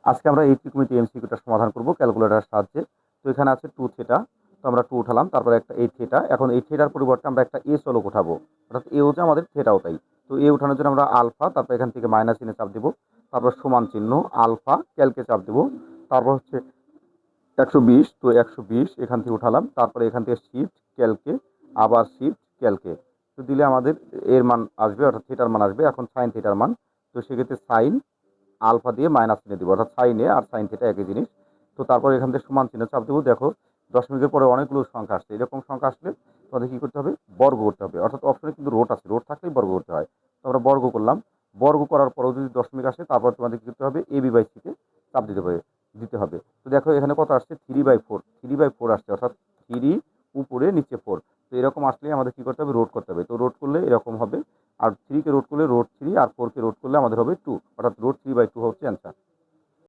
আজকে আমরা এই ত্রিকোণমিতি এমসিকিউটা সমাধান করব ক্যালকুলেটরের সাহায্যে। তো এখানে আছে 2 থিটা, তো আমরা 2 উঠালাম, তারপরে একটা এই থিটা। এখন এই থিটার পরিবর্তে আমরা একটা এ চলক উঠাবো, অর্থাৎ এ হচ্ছে আমাদের থিটাও তাই। তো এ উঠানোর জন্য আমরা আলফা, তারপর এখান থেকে মাইনাস চিহ্নে চাপ দেবো, তারপর সমান চিহ্ন আলফা ক্যালকে চাপ দেবো, তারপর হচ্ছে 120, তো 120 এখান থেকে উঠালাম, তারপরে এখান থেকে শিফট ক্যালকে, আবার শিফট ক্যালকে। তো দিলে আমাদের এর মান আসবে, অর্থাৎ থিটার মান আসবে। এখন সাইন থিটার মান, তো সেক্ষেত্রে সাইন আলফা দিয়ে মাইনাস চিহ্ন দিব, অর্থাৎ সাইন এ আর সাইন থিটা একই জিনিস। তো তারপর এখান থেকে সমান চিহ্ন চাপ দেবো। দেখো দশমিকের পরে অনেকগুলো সংখ্যা আসছে, এরকম সংখ্যা আসলে তোমাদের কি করতে হবে, বর্গ করতে হবে। অর্থাৎ অপশনে কিন্তু রোট আছে, রোট থাকলেই বর্গ করতে হয়। তো আমরা বর্গ করলাম, বর্গ করার পরেও যদি দশমিক আসে তারপর তোমাদের কি করতে হবে, এ বি বাই সিতে চাপ দিতে হবে। তো দেখো এখানে কত আসছে, 3/4, 3/4 আসছে, অর্থাৎ 3 উপরে নিচে 4। তো এরকম আসলে আমাদের কি করতে হবে, রোট করতে হবে। তো রোট করলে এরকম হবে, আর 3 কে রোট করলে √3, আর 4 কে রোট করলে আমাদের হবে 2।